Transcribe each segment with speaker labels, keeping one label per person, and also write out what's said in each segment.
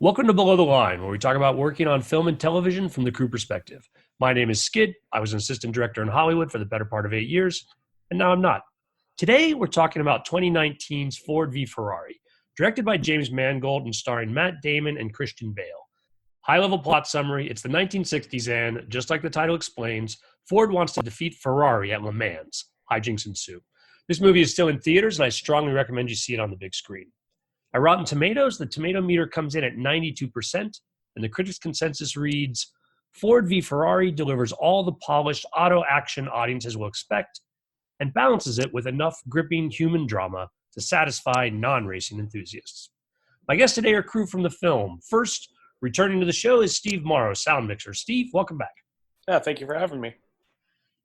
Speaker 1: Welcome to Below the Line, where we talk about working on film and television from the crew perspective. My name is Skid. I was an assistant director in Hollywood for the better part of 8 years, and now I'm not. Today, we're talking about 2019's Ford v. Ferrari, directed by James Mangold and starring Matt Damon and Christian Bale. High-level plot summary, it's the 1960s and, just like the title explains, Ford wants to defeat Ferrari at Le Mans. Hijinks ensue. This movie is still in theaters, and I strongly recommend you see it on the big screen. At Rotten Tomatoes, the tomato meter comes in at 92%, and the critics' consensus reads, Ford v. Ferrari delivers all the polished auto action audiences will expect and balances it with enough gripping human drama to satisfy non-racing enthusiasts. My guests today are crew from the film. First, returning to the show is Steve Morrow, sound mixer. Steve, welcome back.
Speaker 2: Yeah, thank you for having me.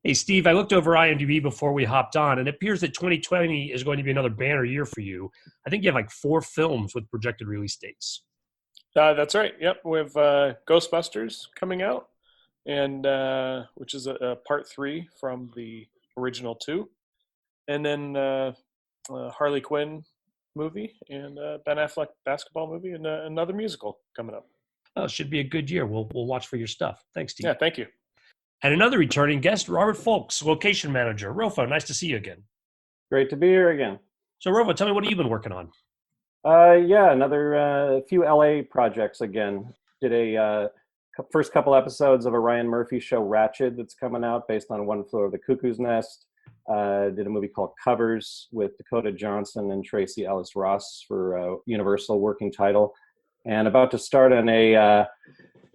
Speaker 1: Hey, Steve, I looked over IMDb before we hopped on, and it appears that 2020 is going to be another banner year for you. I think you have like 4 films with projected release dates.
Speaker 2: That's right. Yep, we have Ghostbusters coming out, and which is a part 3 from the original 2, and then Harley Quinn movie and Ben Affleck basketball movie and another musical coming up.
Speaker 1: Oh, it should be a good year. We'll watch for your stuff. Thanks, Steve.
Speaker 2: Yeah, thank you.
Speaker 1: And another returning guest, Robert Folks, location manager. Rofo, nice to see you again.
Speaker 3: Great to be here again.
Speaker 1: So, Rofo, tell me, what have you been working on?
Speaker 3: Another few LA projects again. Did a first couple episodes of a Ryan Murphy show, Ratched, that's coming out based on One Flew Over the Cuckoo's Nest. Did a movie called Covers with Dakota Johnson and Tracy Ellis Ross for Universal working title. And about to start on a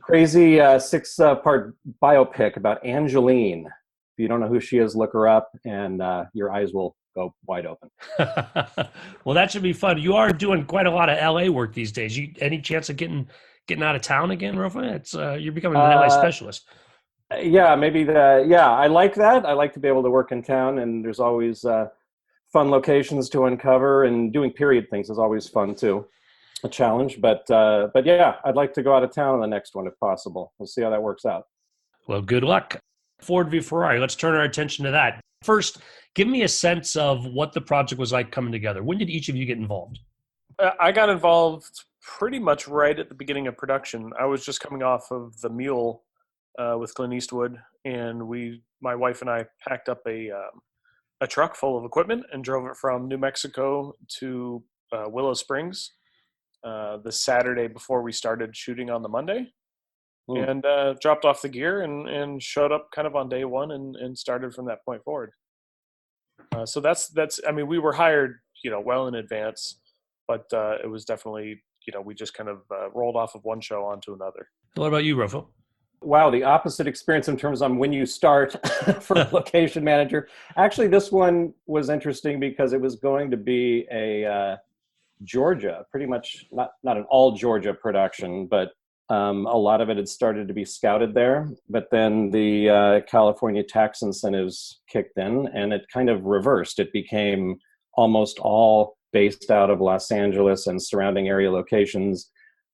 Speaker 3: crazy 6-part biopic about Angeline. If you don't know who she is, look her up, and your eyes will go wide open.
Speaker 1: Well, that should be fun. You are doing quite a lot of LA work these days. Any chance of getting out of town again, Rofo? It's you're becoming an LA specialist.
Speaker 3: Yeah, maybe I like that. I like to be able to work in town, and there's always fun locations to uncover, and doing period things is always fun too. A challenge, but yeah, I'd like to go out of town on the next one if possible. We'll see how that works out.
Speaker 1: Well, good luck. Ford v. Ferrari, let's turn our attention to that. First, give me a sense of what the project was like coming together. When did each of you get involved?
Speaker 2: I got involved pretty much right at the beginning of production. I was just coming off of The Mule with Clint Eastwood, and my wife and I packed up a truck full of equipment and drove it from New Mexico to Willow Springs the Saturday before we started shooting on the Monday, and dropped off the gear and showed up kind of on day one and started from that point forward. So that's I mean, we were hired, well in advance, but it was definitely, we just kind of rolled off of one show onto another.
Speaker 1: What about you, Rofo?
Speaker 3: Wow, the opposite experience in terms of when you start for a location manager. Actually, this one was interesting because it was going to be a Georgia, pretty much not an all Georgia production, but a lot of it had started to be scouted there. But then the California tax incentives kicked in, and it kind of reversed. It became almost all based out of Los Angeles and surrounding area locations.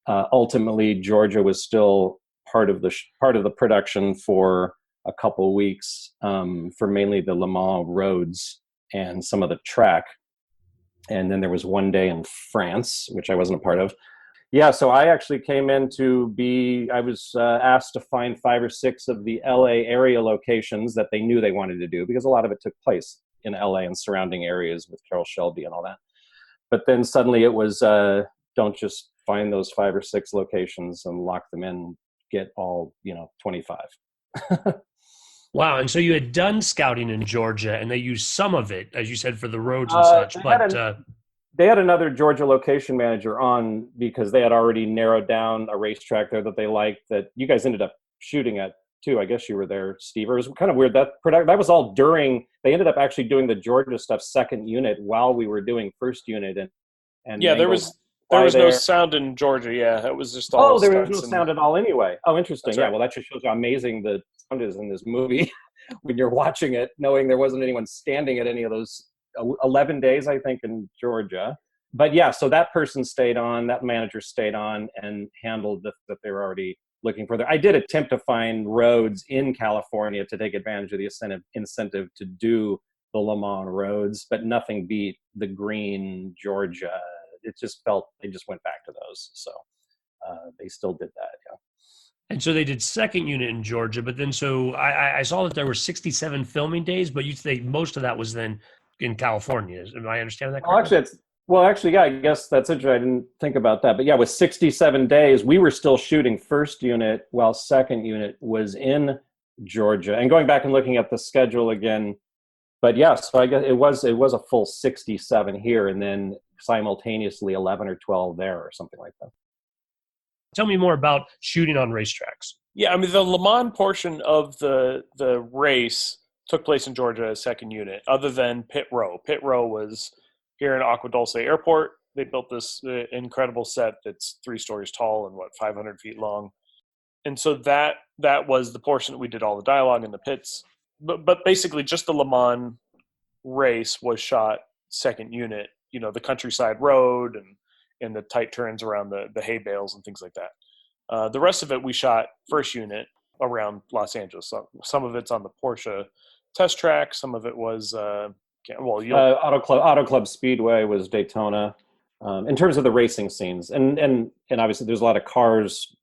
Speaker 3: Ultimately, Georgia was still part of the production for a couple weeks, for mainly the Le Mans roads and some of the track. And then there was one day in France, which I wasn't a part of. Yeah, so I actually came in I was asked to find 5 or 6 of the LA area locations that they knew they wanted to do, because a lot of it took place in LA and surrounding areas with Carroll Shelby and all that. But then suddenly it was, don't just find those 5 or 6 locations and lock them in, get all, 25.
Speaker 1: Wow, and so you had done scouting in Georgia, and they used some of it, as you said, for the roads and such.
Speaker 3: They had another Georgia location manager on because they had already narrowed down a racetrack there that they liked, that you guys ended up shooting at too. I guess you were there, Steve. It was kind of weird. That was all during. They ended up actually doing the Georgia stuff second unit while we were doing first unit, and
Speaker 2: yeah, there was no sound in Georgia. Yeah, it was just all.
Speaker 3: Oh, there was no sound at all anyway. Oh, interesting. Yeah, well, that just shows how amazing the sound is in this movie when you're watching it, knowing there wasn't anyone standing at any of those 11 days, I think, in Georgia. But yeah, so that manager stayed on and handled that they were already looking for there. I did attempt to find roads in California to take advantage of the incentive to do the Le Mans roads, but nothing beat the green Georgia. It just felt they just went back to those. So they still did that. Yeah.
Speaker 1: And so they did second unit in Georgia, but then so I saw that there were 67 filming days, but you say most of that was then in California. Am I understanding that correctly?
Speaker 3: Yeah, I guess that's interesting. I didn't think about that. But yeah, with 67 days, we were still shooting first unit while second unit was in Georgia. And going back and looking at the schedule again, but yeah, so I guess it was a full 67 here and then simultaneously 11 or 12 there or something like that.
Speaker 1: Tell me more about shooting on racetracks.
Speaker 2: Yeah, I mean the Le Mans portion of the race took place in Georgia as second unit, other than pit row. Pit row was here in Agua Dulce Airport. They built this incredible set that's 3 stories tall and 500 feet long, and so that was the portion that we did all the dialogue in the pits. But basically, just the Le Mans race was shot second unit. You know, the countryside road and the tight turns around the hay bales and things like that. The rest of it we shot first unit around Los Angeles. So some of it's on the Porsche test track. Some of it was
Speaker 3: Auto Club Speedway was Daytona. In terms of the racing scenes, and obviously there's a lot of cars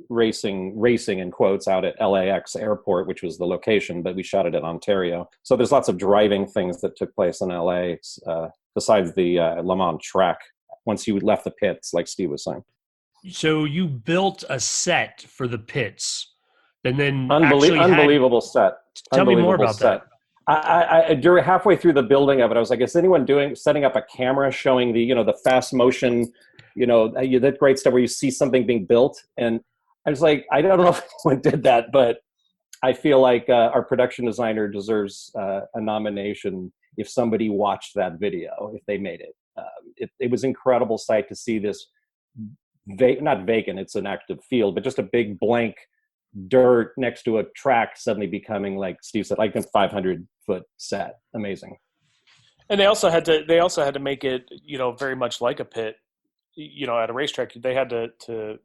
Speaker 3: racing in quotes out at LAX airport, which was the location, but we shot it in Ontario. So there's lots of driving things that took place in LA besides the Le Mans track once you left the pits, like Steve was saying.
Speaker 1: So you built a set for the pits and then
Speaker 3: unbelievable set.
Speaker 1: Tell me more about that.
Speaker 3: I during halfway through the building of it, I was like, is anyone setting up a camera showing the fast motion, that great stuff where you see something being built? And I was like, I don't know if anyone did that, but I feel like our production designer deserves a nomination if somebody watched that video, if they made it. It was incredible sight to see this, not vacant, it's an active field, but just a big blank dirt next to a track suddenly becoming, like Steve said, like a 500-foot set. Amazing.
Speaker 2: And they also had to make it, very much like a pit, at a racetrack. They had to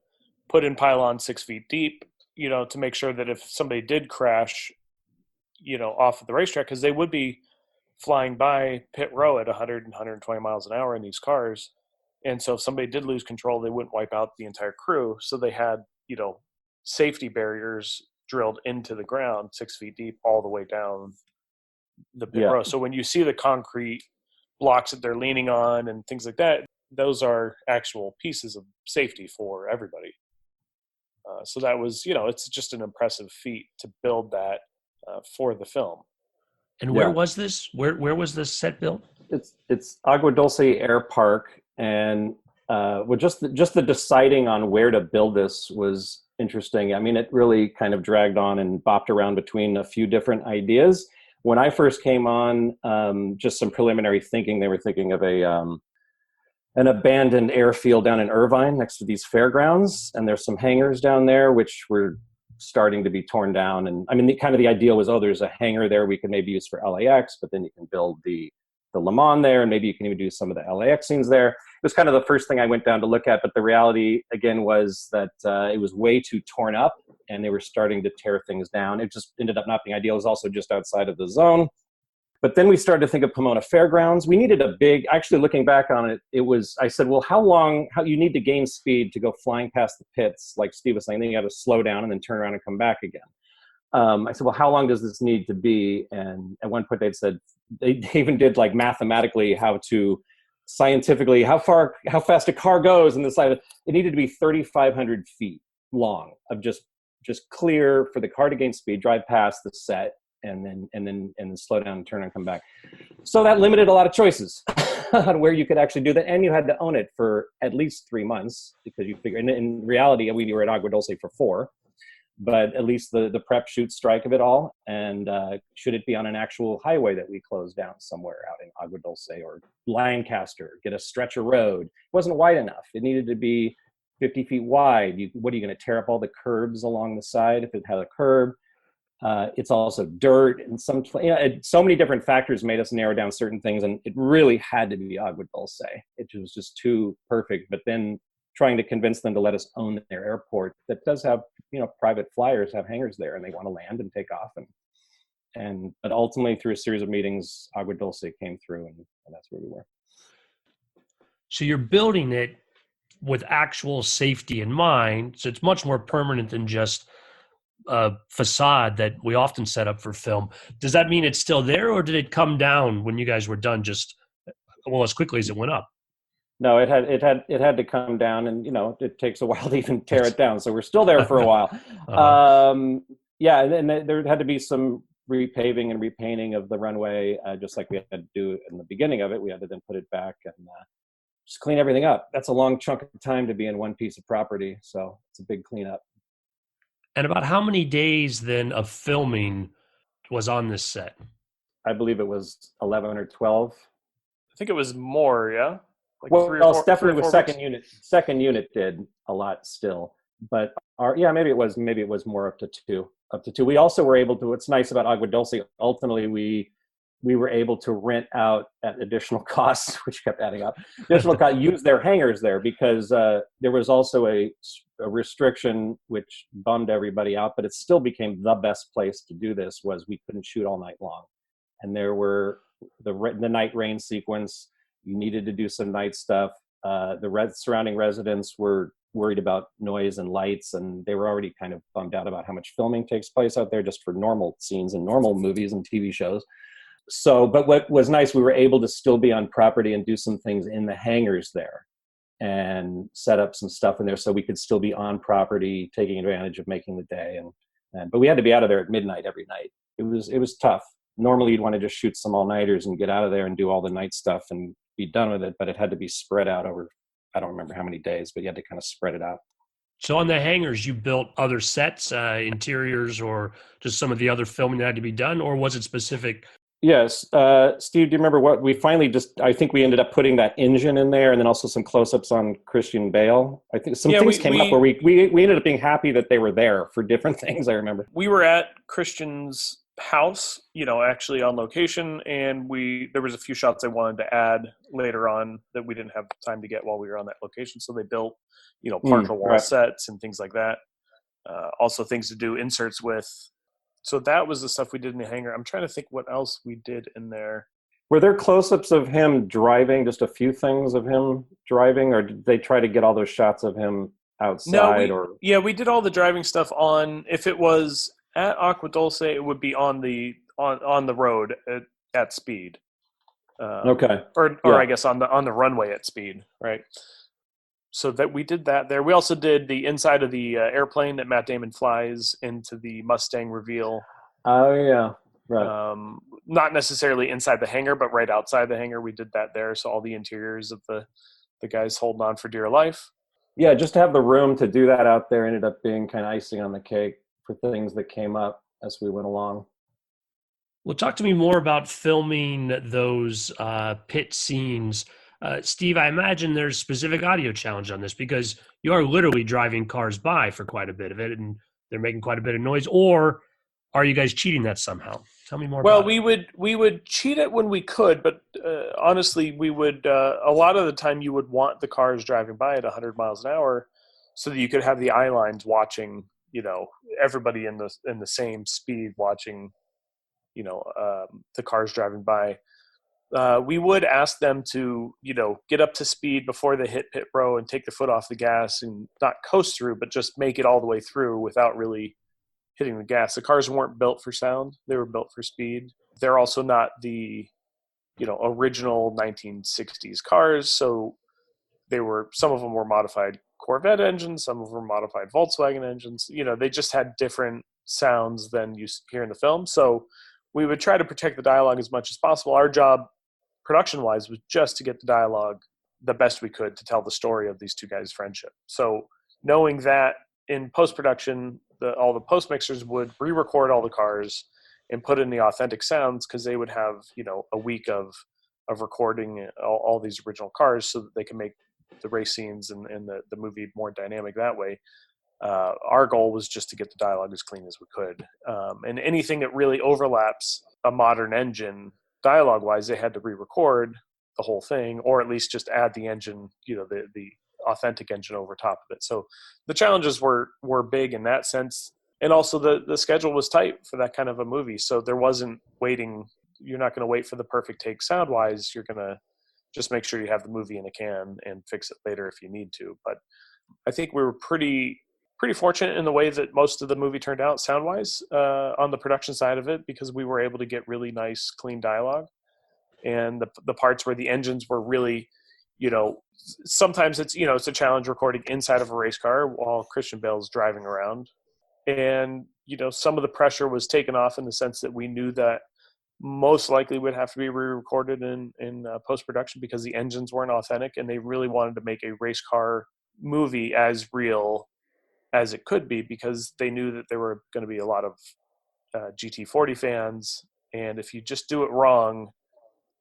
Speaker 2: put in pylons 6 feet deep, to make sure that if somebody did crash, off of the racetrack, because they would be flying by pit row at 100 and 120 miles an hour in these cars. And so if somebody did lose control, they wouldn't wipe out the entire crew. So they had, safety barriers drilled into the ground 6 feet deep all the way down the pit row. So when you see the concrete blocks that they're leaning on and things like that, those are actual pieces of safety for everybody. So that was, it's just an impressive feat to build that for the film.
Speaker 1: And where was this? Where was this set built?
Speaker 3: It's Agua Dulce Air Park, and just the deciding on where to build this was interesting. I mean, it really kind of dragged on and bopped around between a few different ideas. When I first came on, just some preliminary thinking, they were thinking of an abandoned airfield down in Irvine next to these fairgrounds, and there's some hangars down there which were starting to be torn down. And I mean, the idea was, there's a hangar there we could maybe use for LAX, but then you can build the Le Mans there, and maybe you can even do some of the LAX scenes there. It was kind of the first thing I went down to look at, but the reality again was that it was way too torn up, and they were starting to tear things down. It just ended up not being ideal. It was also just outside of the zone. But then we started to think of Pomona Fairgrounds. We needed actually looking back on it, I said, well, how you need to gain speed to go flying past the pits, like Steve was saying, then you got to slow down and then turn around and come back again. I said, well, how long does this need to be? And at one point they'd said, they even did like mathematically how fast a car goes, and it needed to be 3,500 feet long of just clear for the car to gain speed, drive past the set, and then slow down and turn and come back. So that limited a lot of choices on where you could actually do that, and you had to own it for at least 3 months, because you figure, and in reality, we were at Agua Dulce for 4. But at least the prep shoot strike of it all, and should it be on an actual highway that we closed down somewhere out in Agua Dulce or Lancaster, get a stretch of road. It wasn't wide enough. It needed to be 50 feet wide. What are you going to tear up all the curbs along the side if it had a curb? It's also dirt, and so many different factors made us narrow down certain things, and it really had to be Agua Dulce. It was just too perfect. But then trying to convince them to let us own their airport that does have, private flyers have hangars there, and they want to land and take off. But ultimately, through a series of meetings, Agua Dulce came through, and that's where we were.
Speaker 1: So you're building it. with actual safety in mind. So it's much more permanent than just a facade that we often set up for film. Does that mean it's still there, or did it come down when you guys were done just as quickly as it went up?
Speaker 3: No, it had to come down, and it takes a while to even tear it down. So we're still there for a while. Yeah, and there had to be some repaving and repainting of the runway, just like we had to do in the beginning of it. We had to then put it back and just clean everything up. That's a long chunk of time to be in one piece of property, so it's a big cleanup.
Speaker 1: And about how many days then of filming was on this set?
Speaker 3: I believe it was 11 or 12.
Speaker 2: I think it was more, yeah. Like
Speaker 3: Well,
Speaker 2: three or four,
Speaker 3: definitely
Speaker 2: three or
Speaker 3: with
Speaker 2: four
Speaker 3: second
Speaker 2: weeks.
Speaker 3: unit. Second unit did a lot still, but maybe it was more up to two. Up to two. We also were able to. What's nice about Agua Dulce, ultimately we were able to rent out at additional costs, which kept adding up. Additional cost, use their hangars there because there was also a restriction which bummed everybody out, but it still became the best place to do this. Was we couldn't shoot all night long, and there were the night rain sequence. You needed to do some night stuff. The surrounding residents were worried about noise and lights, and they were already kind of bummed out about how much filming takes place out there just for normal scenes and normal movies and TV shows. So, but what was nice, we were able to still be on property and do some things in the hangars there and set up some stuff in there so we could still be on property, taking advantage of making the day. But we had to be out of there at midnight every night. It was tough. Normally you'd want to just shoot some all-nighters and get out of there and do all the night stuff and be done with it, but it had to be spread out over, I don't remember how many days, but you had to kind of spread it out.
Speaker 1: So on the hangars, you built other sets, interiors, or just some of the other filming that had to be done, or was it specific?
Speaker 3: Yes. Steve, do you remember what we finally I think we ended up putting that engine in there and then also some close-ups on Christian Bale. I think some things came up where we ended up being happy that they were there for different things, I remember.
Speaker 2: We were at Christian's house, actually on location, and there was a few shots I wanted to add later on that we didn't have time to get while we were on that location. So they built, partial wall sets and things like that. Also things to do inserts with. So that was the stuff we did in the hangar. I'm trying to think what else we did in there.
Speaker 3: Were there close-ups of him driving, just a few things of him driving, or did they try to get all those shots of him outside?
Speaker 2: We did all the driving stuff on, if it was at Aqua Dulce, it would be on the road at speed.
Speaker 3: Okay.
Speaker 2: Or I guess on the runway at speed, right? So that we did that there. We also did the inside of the airplane that Matt Damon flies into the Mustang reveal.
Speaker 3: Oh yeah, right.
Speaker 2: Not necessarily inside the hangar, but right outside the hangar. We did that there. So all the interiors of the guys holding on for dear life.
Speaker 3: Yeah, just to have the room to do that out there ended up being kind of icing on the cake for things that came up as we went along.
Speaker 1: Well, talk to me more about filming those pit scenes. Steve, I imagine there's specific audio challenge on this because you are literally driving cars by for quite a bit of it and they're making quite a bit of noise. Or are you guys cheating that somehow? Tell me more about it.
Speaker 2: We would cheat it when we could, but honestly, we would a lot of the time you would want the cars driving by at 100 miles an hour so that you could have the eye lines watching, everybody in the same speed watching, the cars driving by. We would ask them to, get up to speed before they hit pit row and take the foot off the gas and not coast through, but just make it all the way through without really hitting the gas. The cars weren't built for sound. They were built for speed. They're also not the, original 1960s cars. So some of them were modified Corvette engines. Some of them were modified Volkswagen engines. They just had different sounds than you hear in the film. So we would try to protect the dialogue as much as possible. Our job, production-wise, was just to get the dialogue the best we could to tell the story of these two guys' friendship. So knowing that in post-production, all the post-mixers would re-record all the cars and put in the authentic sounds because they would have, a week of recording all these original cars so that they can make the race scenes and the movie more dynamic that way. Our goal was just to get the dialogue as clean as we could. And anything that really overlaps a modern engine dialogue-wise, they had to re-record the whole thing, or at least just add the engine, the authentic engine over top of it. So the challenges were big in that sense. And also the schedule was tight for that kind of a movie. So there wasn't waiting. You're not going to wait for the perfect take sound-wise. You're going to just make sure you have the movie in a can and fix it later if you need to. But I think we were pretty fortunate in the way that most of the movie turned out sound wise on the production side of it, because we were able to get really nice, clean dialogue. And the parts where the engines were really, sometimes it's a challenge recording inside of a race car while Christian Bale's driving around. And, some of the pressure was taken off in the sense that we knew that most likely would have to be re-recorded in post-production because the engines weren't authentic, and they really wanted to make a race car movie as real as it could be, because they knew that there were going to be a lot of GT40 fans. And if you just do it wrong,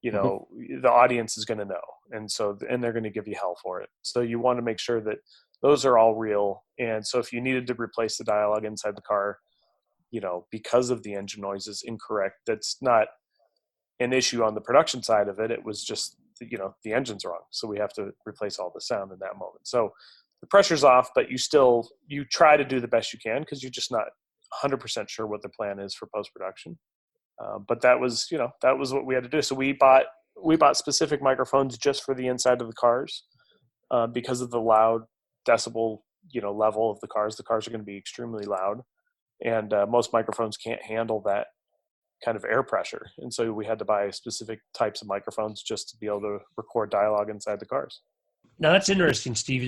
Speaker 2: the audience is going to know. And they're going to give you hell for it. So you want to make sure that those are all real. And so if you needed to replace the dialogue inside the car, because of the engine noise is incorrect, that's not an issue on the production side of it. It was just, the engine's wrong. So we have to replace all the sound in that moment. So the pressure's off, but you try to do the best you can because you're just not 100% sure what the plan is for post-production. But that was what we had to do. So we bought specific microphones just for the inside of the cars because of the loud decibel, level of the cars. The cars are going to be extremely loud. And most microphones can't handle that kind of air pressure. And so we had to buy specific types of microphones just to be able to record dialogue inside the cars.
Speaker 1: Now that's interesting, Steve.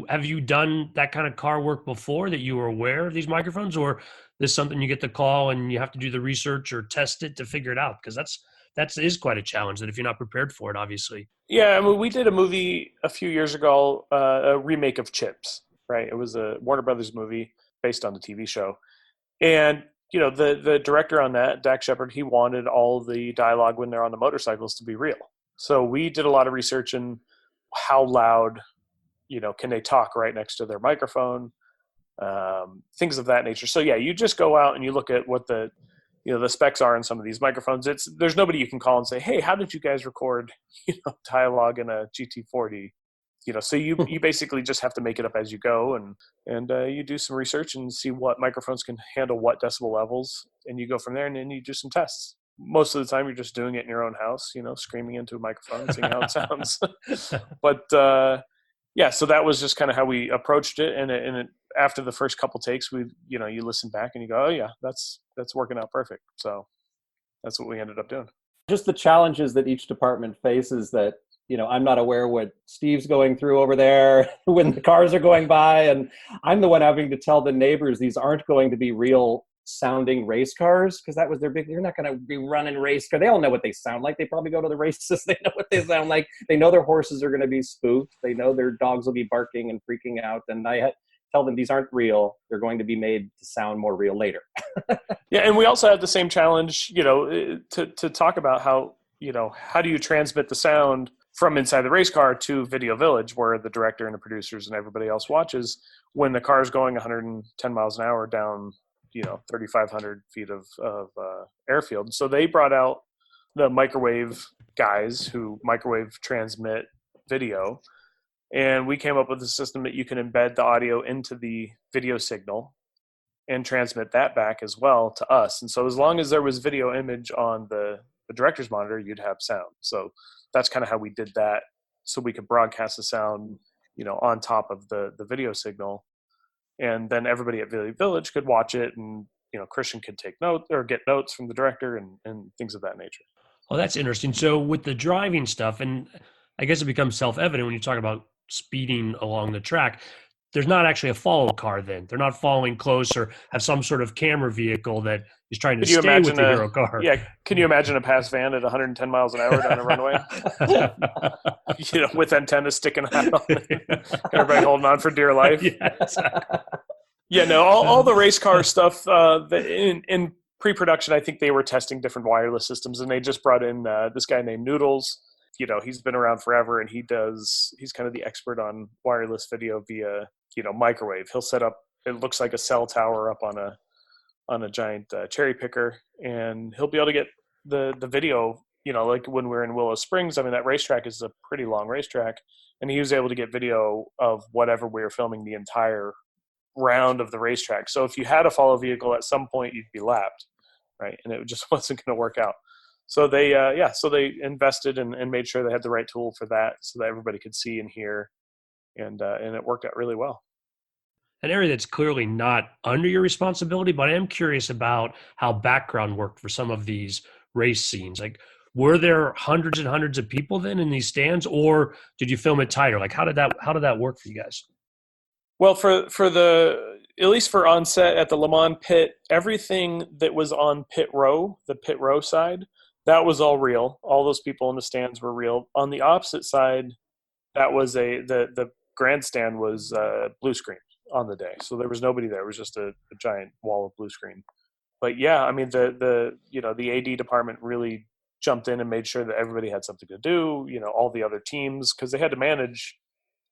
Speaker 1: Have you done that kind of car work before that you were aware of these microphones, or is something you get the call and you have to do the research or test it to figure it out? Because that is quite a challenge that if you're not prepared for it, obviously.
Speaker 2: Yeah. I mean, we did a movie a few years ago, a remake of Chips, right? It was a Warner Brothers movie based on the TV show. And, the director on that, Dak Shepard, he wanted all the dialogue when they're on the motorcycles to be real. So we did a lot of research in how loud, can they talk right next to their microphone, things of that nature. So yeah, you just go out and you look at what the specs are in some of these microphones. There's nobody you can call and say, hey, how did you guys record, dialogue in a GT40? So you basically just have to make it up as you go, and you do some research and see what microphones can handle what decibel levels, and you go from there, and then you do some tests. Most of the time you're just doing it in your own house, screaming into a microphone and seeing how it sounds. But yeah, so that was just kind of how we approached it. And after the first couple takes, you listen back and you go, oh yeah, that's working out perfect. So that's what we ended up doing.
Speaker 3: Just the challenges that each department faces that, I'm not aware what Steve's going through over there when the cars are going by. And I'm the one having to tell the neighbors these aren't going to be real sounding race cars, because that was their big, they're not going to be running race car. They all know what they sound like. They probably go to the races. They know what they sound like. They know their horses are going to be spooked. They know their dogs will be barking and freaking out. And I tell them these aren't real. They're going to be made to sound more real later.
Speaker 2: Yeah. And we also had the same challenge, to talk about how do you transmit the sound from inside the race car to Video Village, where the director and the producers and everybody else watches, when the car is going 110 miles an hour down 3,500 feet of airfield. So they brought out the microwave guys who microwave transmit video. And we came up with a system that you can embed the audio into the video signal and transmit that back as well to us. And so as long as there was video image on the director's monitor, you'd have sound. So that's kind of how we did that. So we could broadcast the sound, on top of the video signal. And then everybody at Video Village could watch it, and Christian could take notes or get notes from the director and things of that nature.
Speaker 1: Well, that's interesting. So with the driving stuff, and I guess it becomes self-evident when you talk about speeding along the track, there's not actually a follow car then. They're not following close or have some sort of camera vehicle that is trying to stay with the hero car.
Speaker 2: Yeah. Can you imagine a pass van at 110 miles an hour down a runway? With antennas sticking out. Everybody holding on for dear life.
Speaker 1: Yeah, exactly.
Speaker 2: Yeah, no, all the race car stuff in pre-production, I think they were testing different wireless systems, and they just brought in this guy named Noodles. He's been around forever, and he's kind of the expert on wireless video via, microwave. He'll set up, it looks like a cell tower up on a giant cherry picker, and he'll be able to get the video, like when we're in Willow Springs. I mean, that racetrack is a pretty long racetrack, and he was able to get video of whatever we were filming the entire round of the racetrack. So if you had a follow vehicle at some point, you'd be lapped, right? And it just wasn't going to work out. So so they invested and made sure they had the right tool for that, so that everybody could see and hear, and it worked out really well.
Speaker 1: An area that's clearly not under your responsibility, but I am curious about how background worked for some of these race scenes. Like, were there hundreds and hundreds of people then in these stands, or did you film it tighter? Like, how did that work for you guys?
Speaker 2: Well, for the at least for on set at the Le Mans pit, everything that was on the pit row side, that was all real. All those people in the stands were real. On the opposite side, that was the grandstand was blue screen on the day, so there was nobody there. It was just a giant wall of blue screen. But yeah, I mean the AD department really jumped in and made sure that everybody had something to do. All the other teams, because they had to manage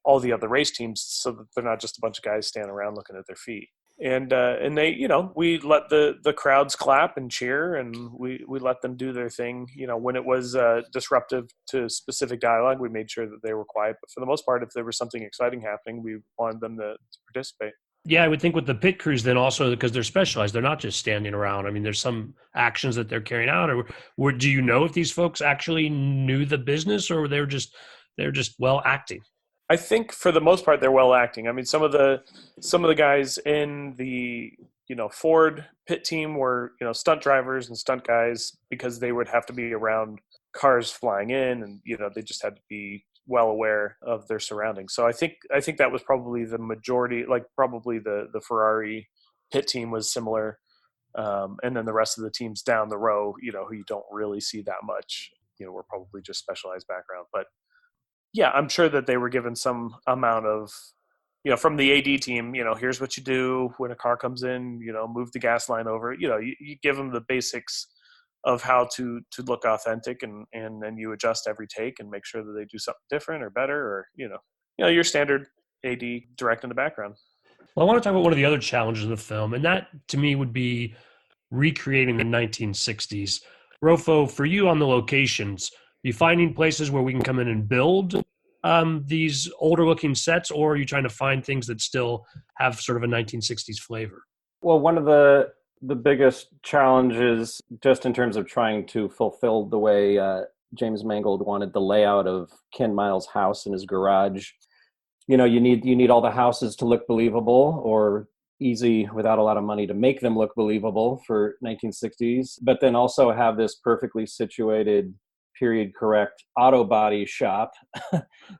Speaker 2: all the other race teams so that they're not just a bunch of guys standing around looking at their feet. And they, we let the crowds clap and cheer, and we let them do their thing. When it was disruptive to specific dialogue, we made sure that they were quiet. But for the most part, if there was something exciting happening, we wanted them to participate.
Speaker 1: Yeah, I would think with the pit crews then also, because they're specialized, they're not just standing around. I mean, there's some actions that they're carrying out, or do you know if these folks actually knew the business, or they're just well acting?
Speaker 2: I think for the most part they're well acting. I mean, some of the guys in the Ford pit team were stunt drivers and stunt guys, because they would have to be around cars flying in, and they just had to be well aware of their surroundings. So I think that was probably the majority. Like, probably the Ferrari pit team was similar, and then the rest of the teams down the row, who you don't really see that much, were probably just specialized background. But yeah, I'm sure that they were given some amount of, from the AD team, here's what you do when a car comes in, move the gas line over. You give them the basics of how to look authentic, and then you adjust every take and make sure that they do something different or better, or, your standard AD direct in the background.
Speaker 1: Well, I want to talk about one of the other challenges of the film, and that to me would be recreating the 1960s. Rofo, for you on the locations, are you finding places where we can come in and build these older looking sets, or are you trying to find things that still have sort of a 1960s flavor?
Speaker 3: Well, one of the biggest challenges, just in terms of trying to fulfill the way James Mangold wanted the layout of Ken Miles' house and his garage. You need all the houses to look believable, or easy without a lot of money to make them look believable for 1960s, but then also have this perfectly situated, period correct auto body shop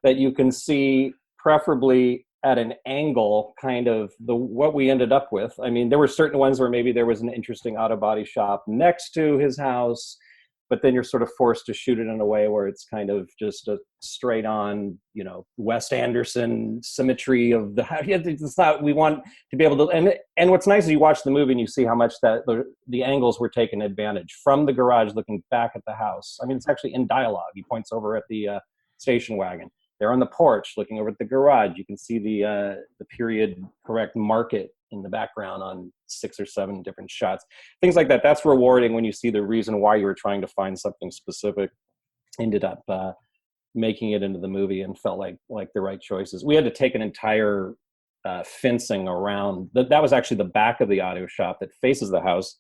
Speaker 3: that you can see, preferably at an angle, kind of what we ended up with. I mean, there were certain ones where maybe there was an interesting auto body shop next to his house, but then you're sort of forced to shoot it in a way where it's kind of just a straight on, Wes Anderson symmetry of the house. It's not, we want to be able to, and what's nice is you watch the movie and you see how much that the angles were taken advantage from the garage looking back at the house. I mean, it's actually in dialogue. He points over at the station wagon. They're on the porch looking over at the garage. You can see the period correct market in the background on 6 or 7 different shots. Things like that. That's rewarding when you see the reason why you were trying to find something specific ended up making it into the movie and felt like the right choices. We had to take an entire fencing around. That was actually the back of the auto shop that faces the house,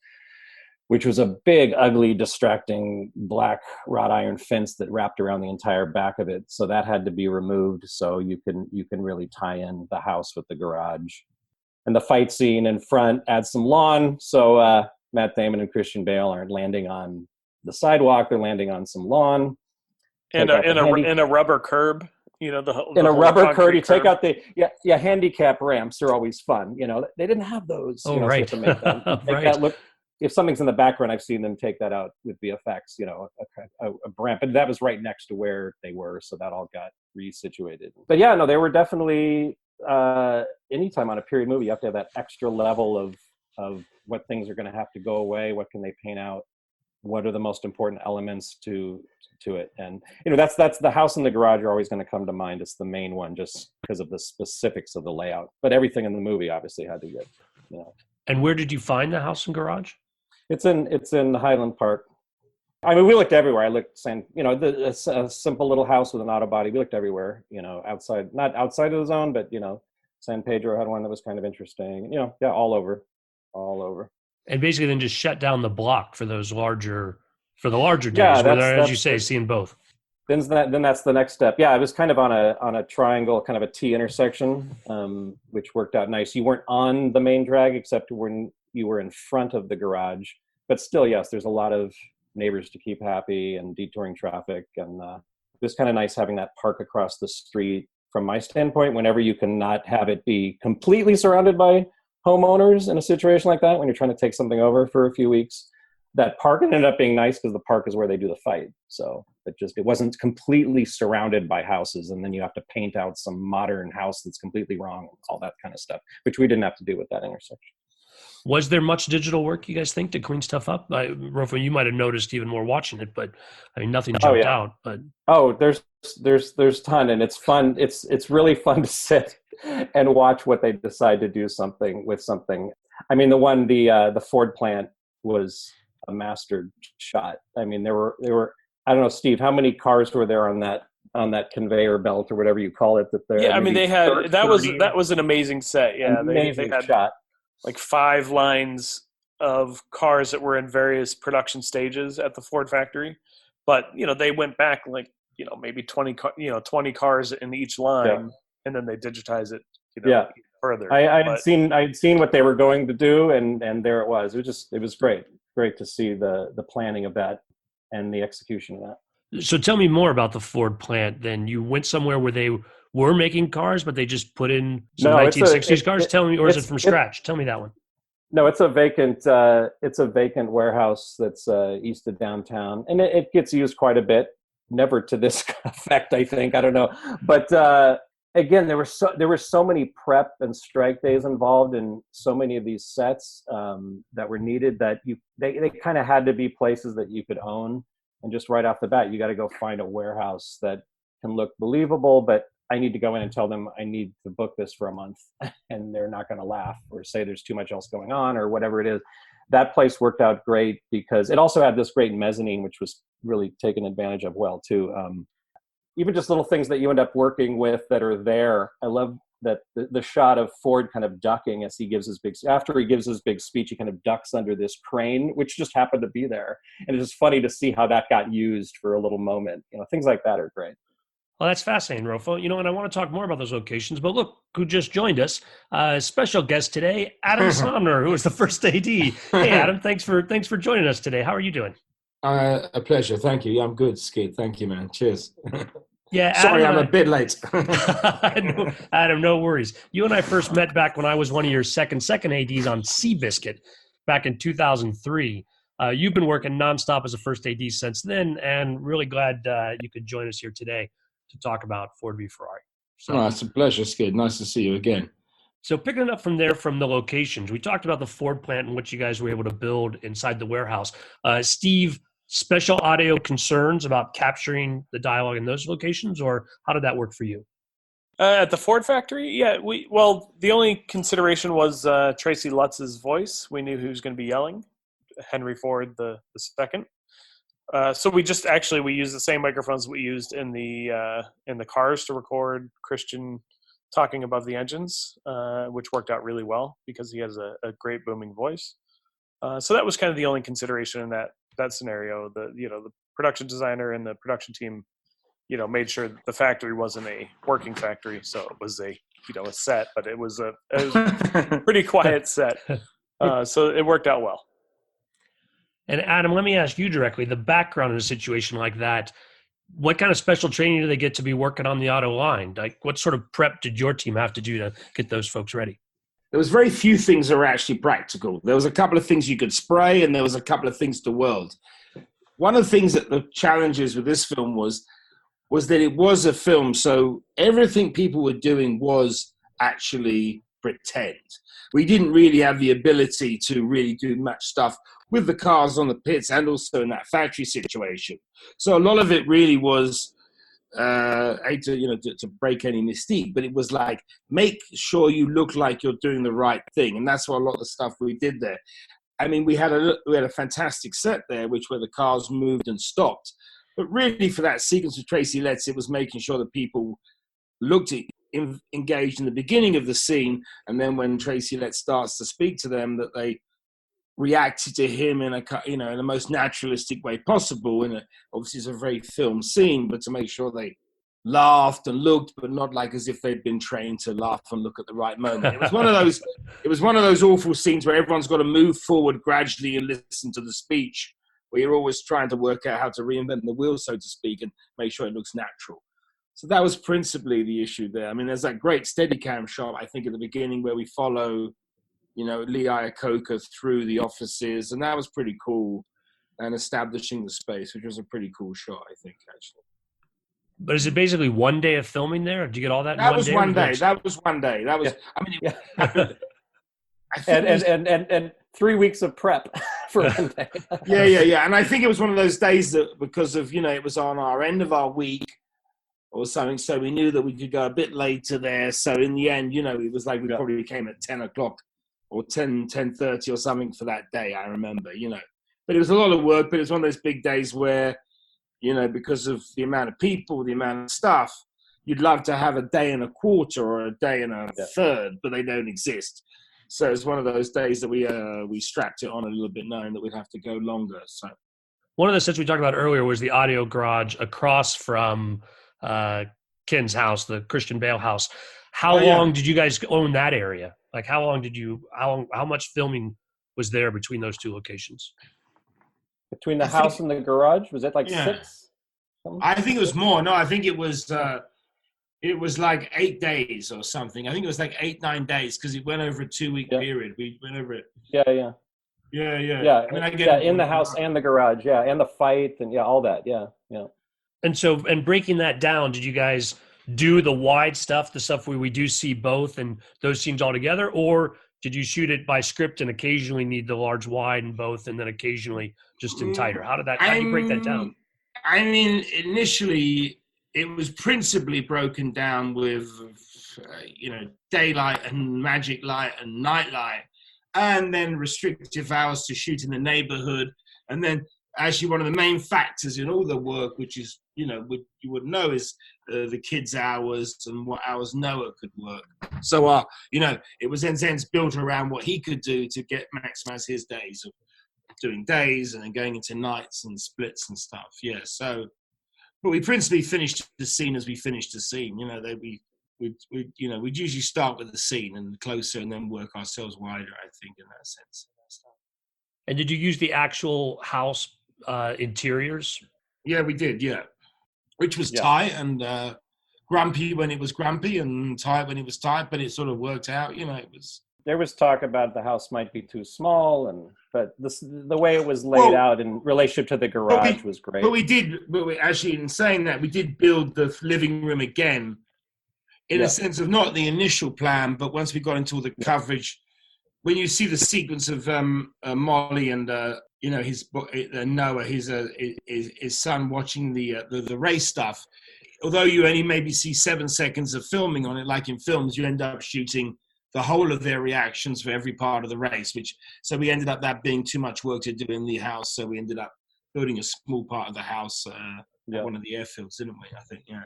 Speaker 3: which was a big, ugly, distracting black wrought iron fence that wrapped around the entire back of it. So that had to be removed so you can really tie in the house with the garage. And the fight scene in front adds some lawn, so Matt Damon and Christian Bale aren't landing on the sidewalk; they're landing on some lawn.
Speaker 2: And a rubber curb,
Speaker 3: in a rubber curb, you take out the handicap ramps are always fun. They didn't have those.
Speaker 1: Oh, right.
Speaker 3: So to make them,
Speaker 1: Right.
Speaker 3: that look. If something's in the background, I've seen them take that out with VFX. A ramp, and that was right next to where they were, so that all got resituated. But yeah, no, they were definitely. Anytime on a period movie, you have to have that extra level of what things are going to have to go away, what can they paint out, what are the most important elements to it. And that's the house and the garage are always going to come to mind. It's the main one just because of the specifics of the layout, but everything in the movie obviously had to get.
Speaker 1: And where did you find the house and garage?
Speaker 3: It's in Highland Park. I mean, we looked everywhere. I looked, a simple little house with an auto body. We looked everywhere, outside, not outside of the zone, but, San Pedro had one that was kind of interesting. All over.
Speaker 1: And basically then just shut down the block for those larger for the larger
Speaker 3: Yeah,
Speaker 1: days, where they're, as you say, seeing both.
Speaker 3: then that's the next step. Yeah, I was kind of on a triangle, kind of a T intersection, which worked out nice. You weren't on the main drag except when you were in front of the garage, but still, yes, there's a lot of neighbors to keep happy and detouring traffic, and it was kind of nice having that park across the street. From my standpoint, whenever you can not have it be completely surrounded by homeowners in a situation like that, when you're trying to take something over for a few weeks, that park ended up being nice because the park is where they do the fight. So it wasn't completely surrounded by houses, and then you have to paint out some modern house that's completely wrong, and all that kind of stuff, which we didn't have to do with that intersection.
Speaker 1: Was there much digital work, you guys think, to clean stuff up? Rofo, you might have noticed even more watching it, but I mean, nothing jumped out. But
Speaker 3: there's ton, and it's fun. It's really fun to sit and watch what they decide to do something with something. I mean, the Ford plant was a mastered shot. I mean, there were I don't know, Steve, how many cars were there on that conveyor belt or whatever you call it?
Speaker 2: Yeah, I mean, they had that was an amazing set. Yeah,
Speaker 3: amazing
Speaker 2: they had
Speaker 3: shot.
Speaker 2: Like 5 lines of cars that were in various production stages at the Ford factory, but they went back like maybe 20 cars in each line, and then they digitize it further.
Speaker 3: I had seen what they were going to do, and there it was. It was great to see the planning of that and the execution of that.
Speaker 1: So tell me more about the Ford plant. Then you went somewhere where they were making cars, but they just put in some 1960s cars. Tell me, or is it from scratch? Tell me that one.
Speaker 3: No, it's a vacant warehouse that's east of downtown, and it gets used quite a bit. Never to this effect, I think. I don't know, but again, there were so many prep and strike days involved in so many of these sets that were needed that they kind of had to be places that you could own. And just right off the bat, you got to go find a warehouse that can look believable, but I need to go in and tell them I need to book this for a month, and they're not going to laugh or say there's too much else going on or whatever it is. That place worked out great because it also had this great mezzanine, which was really taken advantage of well too. Even just little things that you end up working with that are there. I love that the shot of Ford kind of ducking as he gives his big speech, he kind of ducks under this crane, which just happened to be there. And it's just funny to see how that got used for a little moment. Things like that are great.
Speaker 1: Well, that's fascinating, Rofo. And I want to talk more about those locations, but look who just joined us. Special guest today, Adam Somner, who was the first AD. Hey, Adam, thanks for joining us today. How are you doing?
Speaker 4: A pleasure. Thank you. I'm good, Skid. Thank you, man. Cheers.
Speaker 1: Yeah,
Speaker 4: sorry, I'm a bit late.
Speaker 1: Adam, no worries. You and I first met back when I was one of your second ADs on Seabiscuit back in 2003. You've been working nonstop as a first AD since then, and really glad you could join us here today to talk about Ford v Ferrari.
Speaker 4: So, it's a pleasure, Skid. Nice to see you again.
Speaker 1: So picking it up from there, from the locations, we talked about the Ford plant and what you guys were able to build inside the warehouse. Steve, special audio concerns about capturing the dialogue in those locations, or how did that work for you?
Speaker 2: At the Ford factory? Yeah, the only consideration was Tracy Lutz's voice. We knew who was going to be yelling, Henry Ford the second. So we used the same microphones we used in the cars to record Christian talking above the engines, which worked out really well because he has a great booming voice. So that was kind of the only consideration in that scenario. The production designer and the production team, made sure that the factory wasn't a working factory, so it was a set, but it was a pretty quiet set. So it worked out well.
Speaker 1: And Adam, let me ask you directly, the background in a situation like that, what kind of special training do they get to be working on the auto line? Like, what sort of prep did your team have to do to get those folks ready?
Speaker 4: There was very few things that were actually practical. There was a couple of things you could spray, and there was a couple of things to weld. One of the things that the challenges with this film was that it was a film, so everything people were doing was actually pretend. We didn't really have the ability to really do much stuff with the cars on the pits and also in that factory situation. So a lot of it really was, to break any mystique, but it was like, make sure you look like you're doing the right thing. And that's what a lot of the stuff we did there. I mean, we had a fantastic set there, where the cars moved and stopped. But really for that sequence with Tracy Letts, it was making sure that people looked engaged in the beginning of the scene. And then when Tracy Letts starts to speak to them, that they reacted to him in in the most naturalistic way possible. And obviously, it's a very film scene, but to make sure they laughed and looked, but not like as if they'd been trained to laugh and look at the right moment. It was one of those. It was one of those awful scenes where everyone's got to move forward gradually and listen to the speech, where you're always trying to work out how to reinvent the wheel, so to speak, and make sure it looks natural. So that was principally the issue there. I mean, there's that great Steadicam shot, I think, at the beginning where we follow, Lee Iacocca through the offices, and that was pretty cool, and establishing the space, which was a pretty cool shot, I think, actually.
Speaker 1: But is it basically one day of filming there? Did you get all that in
Speaker 4: That
Speaker 1: one
Speaker 4: was
Speaker 1: day?
Speaker 4: one day. That was one day. That was,
Speaker 3: Yeah.
Speaker 4: I mean,
Speaker 3: Yeah.
Speaker 4: I think
Speaker 3: and 3 weeks of prep for one day.
Speaker 4: Yeah. And I think it was one of those days that because of, it was on our end of our week or something. So we knew that we could go a bit later there. So in the end, it was like we probably came at 10 o'clock or 10:30 or something for that day. I remember, but it was a lot of work, but it's one of those big days where, because of the amount of people, the amount of stuff, you'd love to have a day and a quarter or a day and a third, but they don't exist. So it's one of those days that we strapped it on a little bit, knowing that we'd have to go longer. So
Speaker 1: one of the sets we talked about earlier was the audio garage across from Ken's house, the Christian Bale house. How long did you guys own that area? Like, how much filming was there between those two locations?
Speaker 3: Between the house and the garage, was it like 6?
Speaker 4: I think it was more. No, I think it was like 8 days or something. I think it was like 8-9 days because it went over a 2-week period. We went over it.
Speaker 3: Yeah.
Speaker 4: I mean,
Speaker 3: in the house and the garage, and the fight and all that. Yeah.
Speaker 1: And breaking that down, did you guys do the wide stuff, the stuff where we do see both and those scenes all together, or did you shoot it by script and occasionally need the large wide and both, and then occasionally just in tighter? How do you break that down?
Speaker 4: I mean, initially it was principally broken down with, daylight and magic light and night light, and then restrictive hours to shoot in the neighborhood. And then actually one of the main factors in all the work, which is, you would know, is the kids' hours and what hours Noah could work. So, it was in a sense built around what he could do to maximize his days of doing days and then going into nights and splits and stuff. Yeah. So, but we principally finished the scene as we finished the scene. We'd usually start with the scene and closer and then work ourselves wider, I think, in that sense.
Speaker 1: And did you use the actual house interiors? Yeah,
Speaker 4: we did. Yeah. Which was tight and grumpy when it was grumpy and tight when it was tight, but it sort of worked out. It was.
Speaker 3: There was talk about the house might be too small, but the way it was laid out in relationship to the garage was great.
Speaker 4: But we actually, in saying that, we did build the living room again, in a sense of not the initial plan, but once we got into all the coverage, when you see the sequence of Molly and Noah, his son watching the race stuff. Although you only maybe see 7 seconds of filming on it, like in films, you end up shooting the whole of their reactions for every part of the race. So we ended up that being too much work to do in the house. So we ended up building a small part of the house at one of the airfields, didn't we? I think, yeah.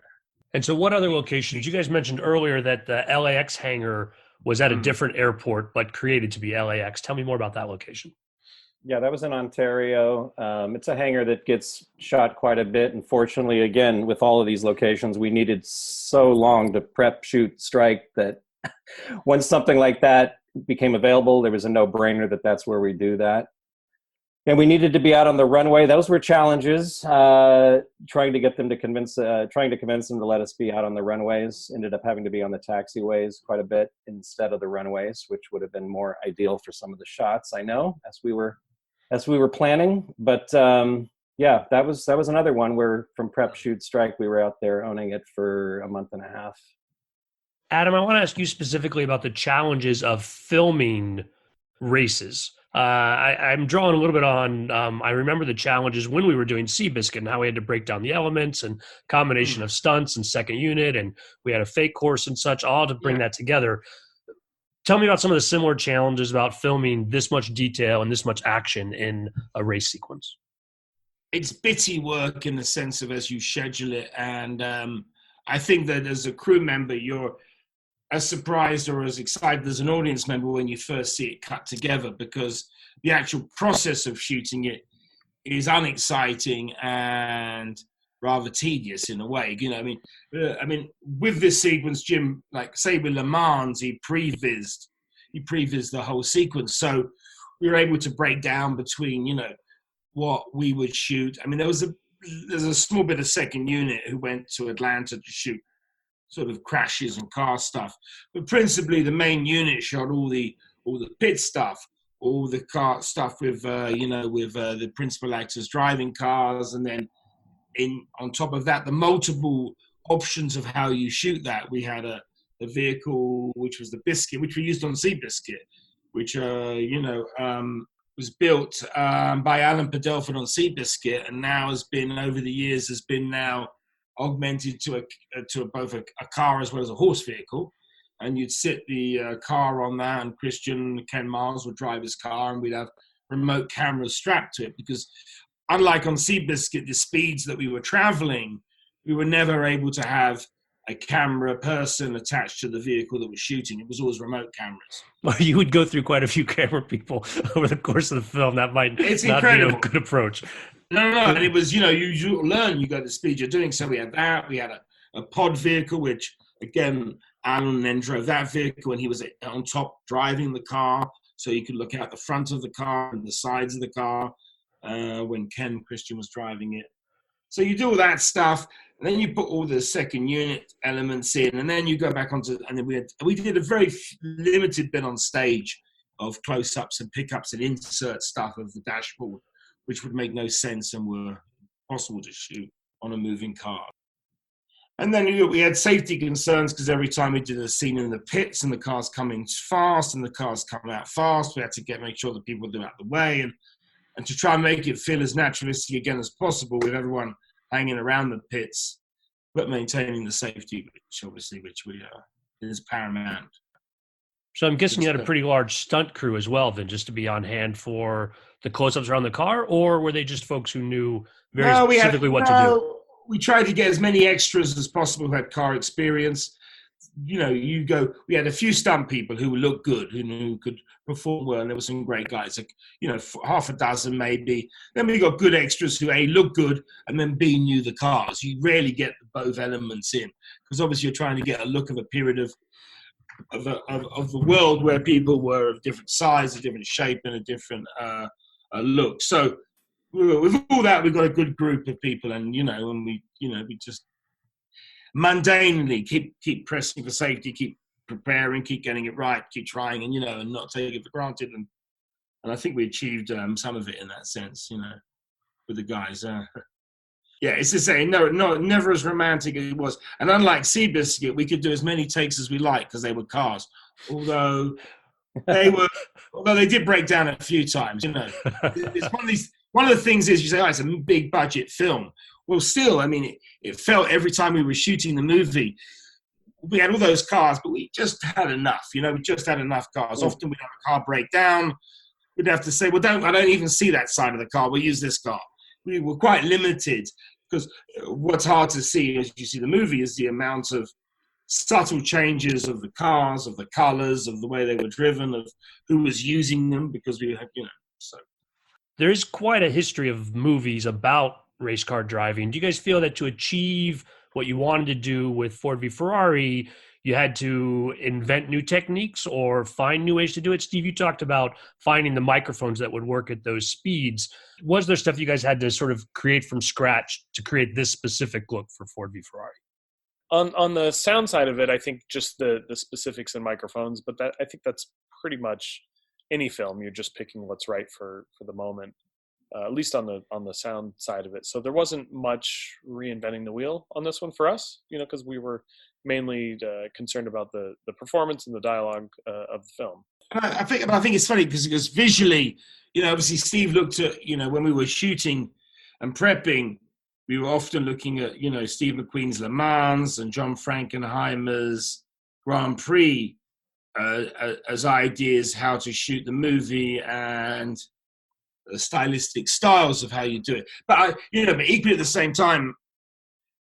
Speaker 1: And so, what other locations? You guys mentioned earlier that the LAX hangar was at a different airport, but created to be LAX. Tell me more about that location.
Speaker 3: Yeah, that was in Ontario. It's a hangar that gets shot quite a bit. Unfortunately, again, with all of these locations, we needed so long to prep, shoot, strike that once something like that became available, there was a no-brainer that that's where we do that. And we needed to be out on the runway. Those were challenges, trying to convince them to let us be out on the runways. Ended up having to be on the taxiways quite a bit instead of the runways, which would have been more ideal for some of the shots, I know, as we were planning. But that was another one where from prep, shoot, strike, we were out there owning it for a month and a half.
Speaker 1: Adam, I want to ask you specifically about the challenges of filming races. I'm drawing a little bit on, I remember the challenges when we were doing Seabiscuit and how we had to break down the elements and combination of stunts and second unit, and we had a fake course and such, all to bring that together. Tell me about some of the similar challenges about filming this much detail and this much action in a race sequence.
Speaker 4: It's bitty work in the sense of as you schedule it. And I think that as a crew member, as surprised or as excited as an audience member when you first see it cut together, because the actual process of shooting it is unexciting and rather tedious in a way. With this sequence, Jim, like say with Le Mans, he prevised the whole sequence, so we were able to break down between what we would shoot. I mean, there's a small bit of second unit who went to Atlanta to shoot sort of crashes and car stuff, but principally the main unit shot all the pit stuff, all the car stuff with the principal actors driving cars, and then on top of that, the multiple options of how you shoot that. We had a vehicle which was the Biscuit, which we used on Seabiscuit, which was built by Alan Padelford on Seabiscuit, and now has been augmented to both a car as well as a horse vehicle. And you'd sit the car on that, and Ken Miles would drive his car, and we'd have remote cameras strapped to it, because unlike on Seabiscuit, the speeds that we were traveling, we were never able to have a camera person attached to the vehicle that was shooting. It was always remote cameras.
Speaker 1: Well, you would go through quite a few camera people over the course of the film. That might
Speaker 4: it's
Speaker 1: not
Speaker 4: incredible.
Speaker 1: be a good approach.
Speaker 4: No. And it was, you learn, you go to the speed you're doing. So we had that. We had a pod vehicle, which, again, Alan then drove that vehicle, and he was on top driving the car. So you could look out the front of the car and the sides of the car when Christian was driving it. So you do all that stuff, and then you put all the second unit elements in, and then you go back onto, and then we did a very limited bit on stage of close-ups and pickups and insert stuff of the dashboard, which would make no sense and were impossible to shoot on a moving car. And then we had safety concerns, because every time we did a scene in the pits and the car's coming fast and the car's coming out fast, we had to make sure that people were out the way, and to try and make it feel as naturalistic again as possible, with everyone hanging around the pits, but maintaining the safety, which is paramount.
Speaker 1: So I'm guessing you had a pretty large stunt crew as well, then, just to be on hand for the close-ups around the car, or were they just folks who knew specifically what to do?
Speaker 4: We tried to get as many extras as possible who had car experience. We had a few stunt people who looked good, who could perform well, and there were some great guys, half a dozen maybe. Then we got good extras who A, looked good, and then B, knew the cars. You rarely get both elements in, because obviously you're trying to get a look of a period of the world where people were of different size, a different shape, and a different look. So with all that, we've got a good group of people, and we just mundanely keep pressing for safety, keep preparing, keep getting it right, keep trying, and not take it for granted. And I think we achieved some of it in that sense, with the guys. Yeah, it's to say, no, never as romantic as it was. And unlike Seabiscuit, we could do as many takes as we like, because they were cars. Although they did break down a few times. It's one of the things is, you say, it's a big budget film. Well, still, it felt every time we were shooting the movie, we had all those cars, but we just had enough. We just had enough cars. Often we'd have a car break down. We'd have to say, I don't even see that side of the car. We'll use this car. We were quite limited, because what's hard to see as you see the movie is the amount of subtle changes of the cars, of the colors, of the way they were driven, of who was using them, because we had, so.
Speaker 1: There is quite a history of movies about race car driving. Do you guys feel that to achieve what you wanted to do with Ford v Ferrari, you had to invent new techniques or find new ways to do it? Steve, you talked about finding the microphones that would work at those speeds. Was there stuff you guys had to sort of create from scratch to create this specific look for Ford v Ferrari?
Speaker 2: On the sound side of it, I think just the specifics and microphones, but I think that's pretty much any film. You're just picking what's right for the moment. At least on the sound side of it. So there wasn't much reinventing the wheel on this one for us, because we were mainly concerned about the performance and the dialogue of the film.
Speaker 4: I think it's funny because visually, obviously Steve looked at, when we were shooting and prepping, we were often looking at, Steve McQueen's Le Mans and John Frankenheimer's Grand Prix as ideas how to shoot the movie and the stylistic styles of how you do it. But equally at the same time,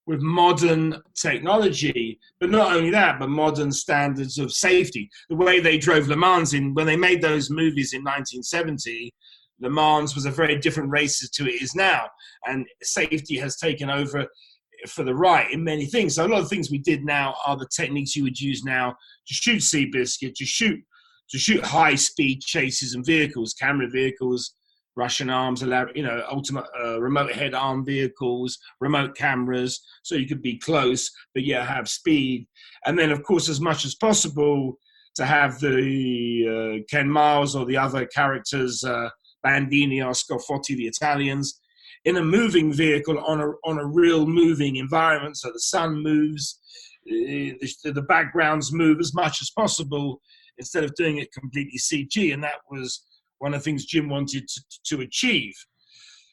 Speaker 4: with modern technology, but not only that, but modern standards of safety. The way they drove Le Mans when they made those movies in 1970, Le Mans was a very different race to it is now, and safety has taken over for the right in many things. So a lot of things we did now are the techniques you would use now to shoot Seabiscuit, to shoot high-speed chases and vehicles, camera vehicles, Russian arms, ultimate remote head arm vehicles, remote cameras, so you could be close, but yet have speed. And then, of course, as much as possible, to have the Ken Miles or the other characters, Bandini or Scofotti, the Italians, in a moving vehicle on a real moving environment. So the sun moves, the backgrounds move as much as possible instead of doing it completely CG. And that was one of the things Jim wanted to achieve.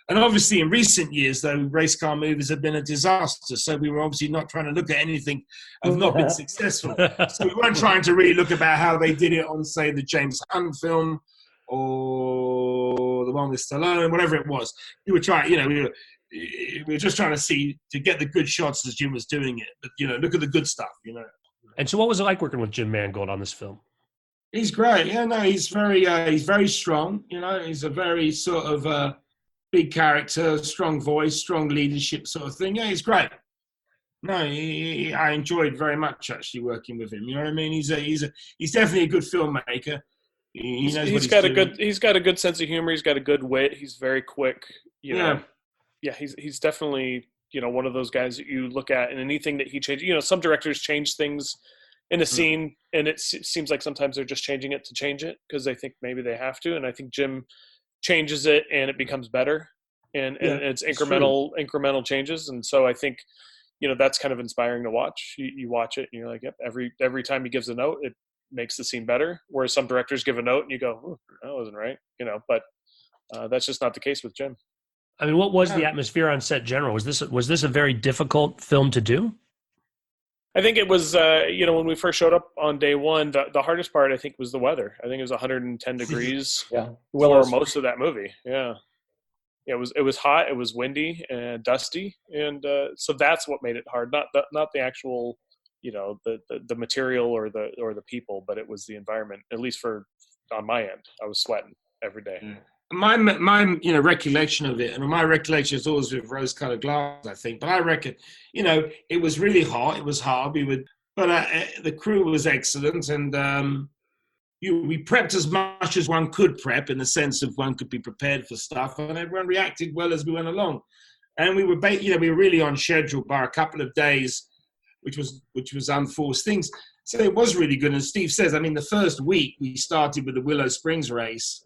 Speaker 4: And obviously in recent years, though, race car movies have been a disaster. So we were obviously not trying to look at anything have not been successful. So we weren't trying to really look about how they did it on, say, the James Hunt film or the one with Stallone, whatever it was. We were trying, we were just trying to get the good shots as Jim was doing it. But, look at the good stuff,
Speaker 1: And so what was it like working with Jim Mangold on this film?
Speaker 4: He's great. Yeah, no, he's very strong. He's a very sort of big character, strong voice, strong leadership sort of thing. Yeah, he's great. No, I enjoyed very much actually working with him. You know what I mean? He's definitely a good filmmaker. He knows
Speaker 2: he's got a good sense of humor. He's got a good wit. He's very quick. Yeah, he's definitely one of those guys that you look at and anything that he changes. Some directors change things in a scene, and it seems like sometimes they're just changing it to change it because they think maybe they have to. And I think Jim changes it, and it becomes better, and it's incremental changes. And so I think that's kind of inspiring to watch. You watch it, and you're like, yep. Every time he gives a note, it makes the scene better. Whereas some directors give a note, and you go, that wasn't right, But that's just not the case with Jim.
Speaker 1: I mean, what was the atmosphere on set general? Was this a very difficult film to do?
Speaker 2: I think it was, when we first showed up on day one, the hardest part, I think, was the weather. I think it was 110 degrees for most of that movie. Yeah. It was hot. It was windy and dusty. And so that's what made it hard. Not the actual, the material or the people, but it was the environment, at least on my end. I was sweating every day.
Speaker 4: Yeah. My recollection of it, and my recollection is always with rose-colored glass, I think. But I reckon, it was really hot. It was hard. But the crew was excellent, and we prepped as much as one could prep in the sense of one could be prepared for stuff, and everyone reacted well as we went along. And we were, we were really on schedule by a couple of days, which was unforced things. So it was really good. And Steve says, the first week we started with the Willow Springs race,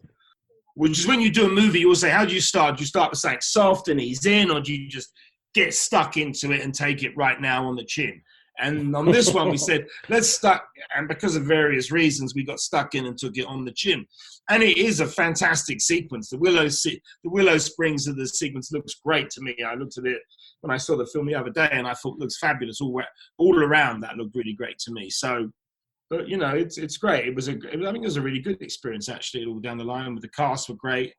Speaker 4: which is when you do a movie, you will say, how do you start? Do you start with something soft and ease in, or do you just get stuck into it and take it right now on the chin? And on this one, we said, let's start. And because of various reasons, we got stuck in and took it on the chin. And it is a fantastic sequence. The Willow Springs of the sequence looks great to me. I looked at it when I saw the film the other day, and I thought it looks fabulous. All around that looked really great to me. So, but it's great. I think it was a really good experience actually. All down the line, with the cast were great.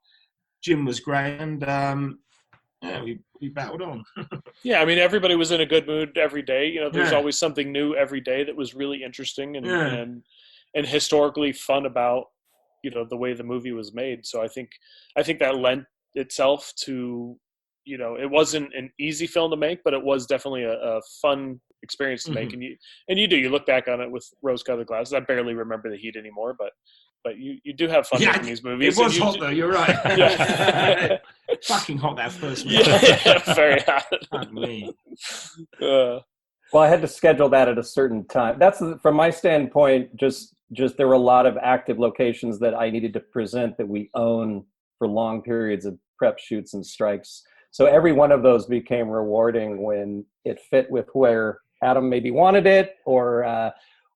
Speaker 4: Jim was great, and we battled on.
Speaker 2: Yeah, everybody was in a good mood every day. There's always something new every day that was really interesting and historically fun about the way the movie was made. So I think that lent itself to it wasn't an easy film to make, but it was definitely a fun experience to make. And you look back on it with rose-colored glasses. I barely remember the heat anymore, but you do have fun making these movies.
Speaker 4: It was hot though. You're right.
Speaker 2: Yeah.
Speaker 4: Fucking hot that first one.
Speaker 2: Yeah, very hot.
Speaker 4: Fuck me.
Speaker 3: Well, I had to schedule that at a certain time. That's from my standpoint. Just there were a lot of active locations that I needed to present that we own for long periods of prep shoots and strikes. So every one of those became rewarding when it fit with where Adam maybe wanted it, or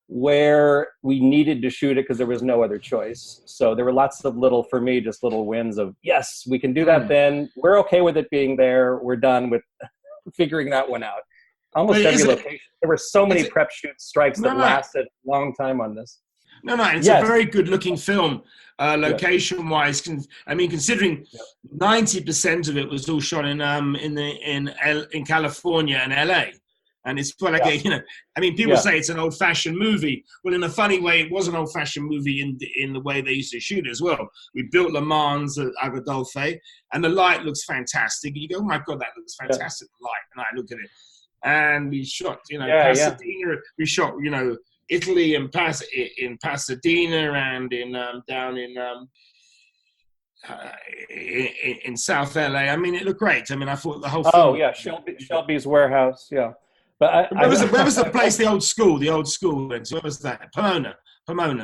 Speaker 3: where we needed to shoot it because there was no other choice. So there were lots of little wins of, yes, we can do that then. We're okay with it being there. We're done with figuring that one out. Almost every location. There were so many prep shoot strikes that lasted a long time on this.
Speaker 4: No, no, it's a
Speaker 3: Yes.
Speaker 4: very good-looking film, location-wise. I mean, considering 90% of it was all shot in California and LA, and it's like I mean, people say it's an old-fashioned movie. Well, in a funny way, it was an old-fashioned movie in the way they used to shoot as well. We built Le Mans at Agrodolce, and the light looks fantastic. You go, oh my God, that looks fantastic, the light. And I look at it, and we shot, Pasadena. We shot, Italy and in Pasadena and down in South LA. I mean, it looked great. I mean, I thought the whole film.
Speaker 3: Oh yeah, Shelby's warehouse. Yeah, but
Speaker 4: where was the place? The old school. Where was that? Pomona.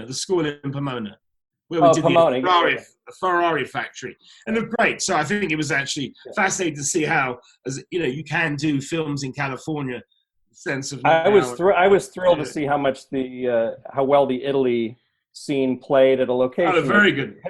Speaker 4: The school in Pomona, where we did
Speaker 3: Pomona,
Speaker 4: the Ferrari factory, and it looked great. So I think it was actually fascinating to see how, as you can do films in California. Sense of
Speaker 3: I was thrilled to see how much how well the Italy scene played at a location.
Speaker 4: Oh, very good.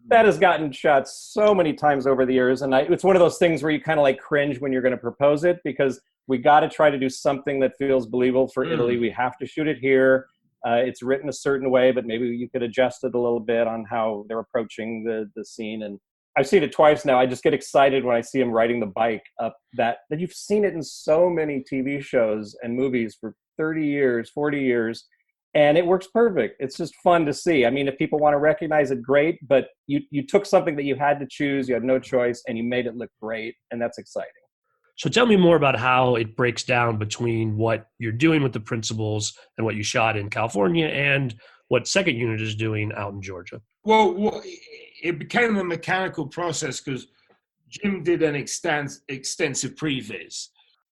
Speaker 3: That has gotten shot so many times over the years, and it's one of those things where you kind of like cringe when you're going to propose it, because we got to try to do something that feels believable for Italy. We have to shoot it here. It's written a certain way, but maybe you could adjust it a little bit on how they're approaching the scene. And I've seen it twice now. I just get excited when I see him riding the bike up that you've seen it in so many TV shows and movies for 30 years, 40 years, and it works perfect. It's just fun to see. I mean, if people want to recognize it, great, but you took something that you had to choose, you had no choice, and you made it look great, and that's exciting.
Speaker 1: So tell me more about how it breaks down between what you're doing with the principals and what you shot in California and what second unit is doing out in Georgia.
Speaker 4: Well, it became a mechanical process because Jim did an extensive previs.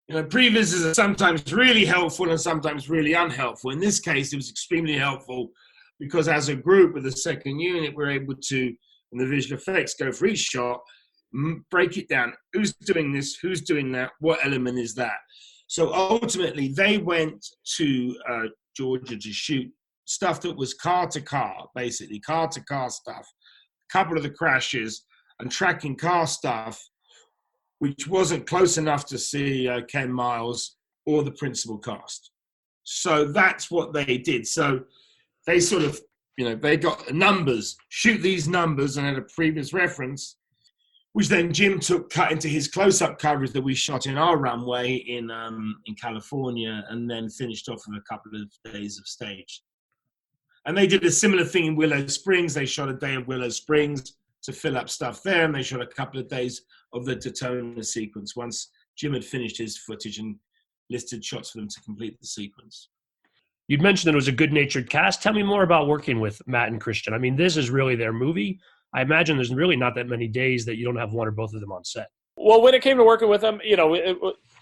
Speaker 4: Previs are sometimes really helpful and sometimes really unhelpful. In this case, it was extremely helpful because as a group with the second unit, we're able to, in the visual effects, go for each shot, break it down. Who's doing this? Who's doing that? What element is that? So ultimately, they went to Georgia to shoot stuff that was car-to-car, basically, car-to-car stuff. A couple of the crashes and tracking car stuff, which wasn't close enough to see Ken Miles or the principal cast. So that's what they did. So they sort of, they got the numbers, shoot these numbers, and had a previous reference, which then Jim cut into his close-up coverage that we shot in our runway in California, and then finished off with a couple of days of stage. And they did a similar thing in Willow Springs. They shot a day of Willow Springs to fill up stuff there, and they shot a couple of days of the Daytona sequence once Jim had finished his footage and listed shots for them to complete the sequence.
Speaker 1: You'd mentioned that it was a good-natured cast. Tell me more about working with Matt and Christian. I mean, this is really their movie. I imagine there's really not that many days that you don't have one or both of them on set.
Speaker 2: Well, when it came to working with them,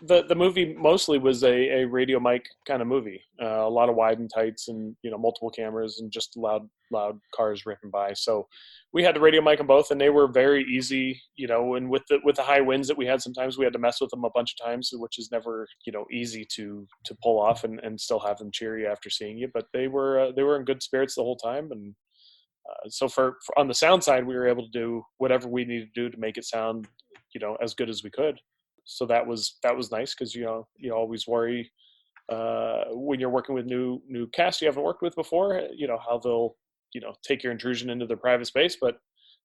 Speaker 2: the movie mostly was a radio mic kind of movie. A lot of wide and tights, and multiple cameras, and just loud cars ripping by. So we had the radio mic on both, and they were very easy. And with the high winds that we had, sometimes we had to mess with them a bunch of times, which is never easy to pull off and still have them cheer you after seeing you. But they were in good spirits the whole time, and so for on the sound side, we were able to do whatever we needed to do to make it sound as good as we could. So that was nice, because you always worry when you're working with new cast you haven't worked with before, how they'll take your intrusion into their private space. But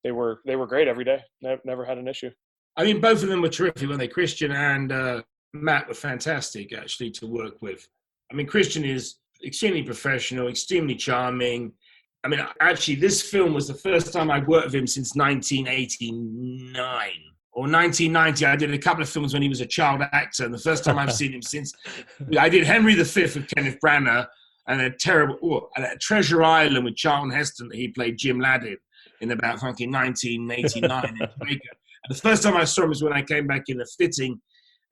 Speaker 2: they were great every day. Never had an issue.
Speaker 4: I mean, both of them were terrific, weren't they? Christian and Matt were fantastic actually to work with. I mean, Christian is extremely professional, extremely charming. I mean, actually, this film was the first time I'd worked with him since 1989. Or 1990, I did a couple of films when he was a child actor, and the first time I've seen him since, I did Henry V with Kenneth Branagh, and a Treasure Island with Charlton Heston that he played Jim Ladd in about fucking 1989 in Jamaica. And the first time I saw him was when I came back in a fitting,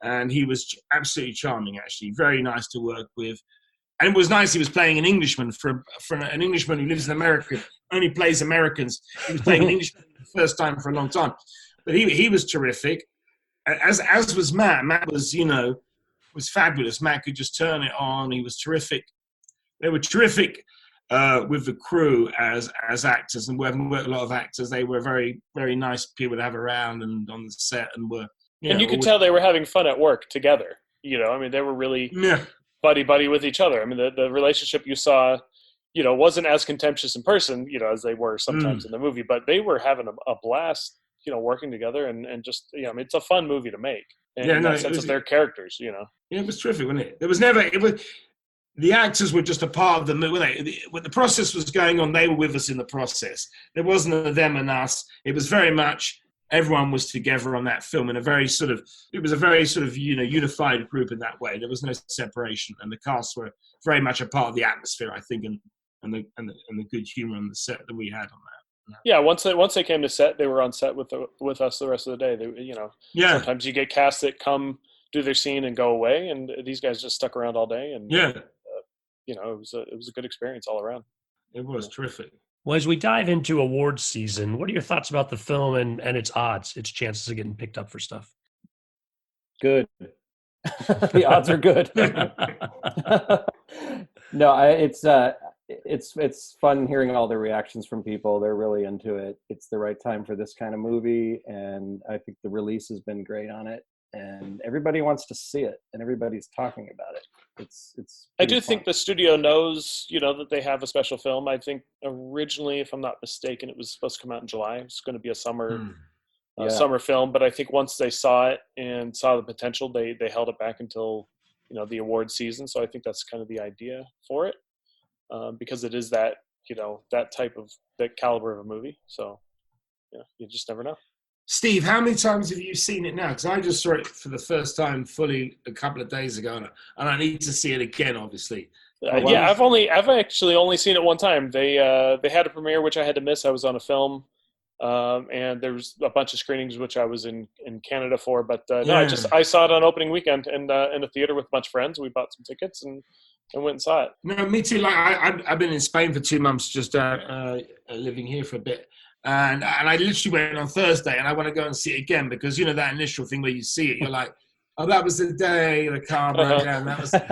Speaker 4: and he was absolutely charming, actually, very nice to work with. And it was nice he was playing an Englishman for an Englishman who lives in America, only plays Americans. He was playing an Englishman for the first time for a long time. But he was terrific, as was Matt. Matt was, was fabulous. Matt could just turn it on. He was terrific. They were terrific with the crew as actors, and we haven't worked with a lot of actors. They were very, very nice people to have around and on the set, and were.
Speaker 2: And you could tell they were having fun at work together. I mean, they were really buddy with each other. I mean, the relationship you saw wasn't as contentious in person, as they were sometimes in the movie, but they were having a blast, working together and just, I mean, it's a fun movie to make. And in that sense of their characters,
Speaker 4: Yeah, it was terrific, wasn't it? The actors were just a part of the movie. When the process was going on, they were with us in the process. There wasn't a them and us. It was very much everyone was together on that film in a very sort of unified group in that way. There was no separation, and the cast were very much a part of the atmosphere, I think, and the good humor on the set that we had on that.
Speaker 2: Yeah, once they came to set, they were on set with us the rest of the day. Sometimes you get cast that come do their scene and go away, and these guys just stuck around all day. And it was a good experience all around.
Speaker 4: It was terrific.
Speaker 1: Well, as we dive into awards season, what are your thoughts about the film and its odds, its chances of getting picked up for stuff?
Speaker 3: Good. The odds are good. No, it's fun hearing all the reactions from people. They're really into it. It's the right time for this kind of movie, and I think the release has been great on it. And everybody wants to see it, and everybody's talking about it. It's.
Speaker 2: I do think the studio knows, that they have a special film. I think originally, if I'm not mistaken, it was supposed to come out in July. It's going to be a summer film, but I think once they saw it and saw the potential, they held it back until the award season. So I think that's kind of the idea for it, because it is that that caliber of a movie. So you just never know.
Speaker 4: Steve, how many times have you seen it now? Because I just saw it for the first time fully a couple of days ago, and I need to see it again, obviously.
Speaker 2: I've actually only seen it one time. They had a premiere which I had to miss. I was on a film, and there was a bunch of screenings which I was in Canada for. But I saw it on opening weekend in a theater with a bunch of friends. We bought some tickets and went and saw it.
Speaker 4: No, me too. Like I've been in Spain for 2 months, just living here for a bit. And I literally went on Thursday, and I want to go and see it again because that initial thing where you see it, you're like, oh, that was the day the car broke down. That was the day.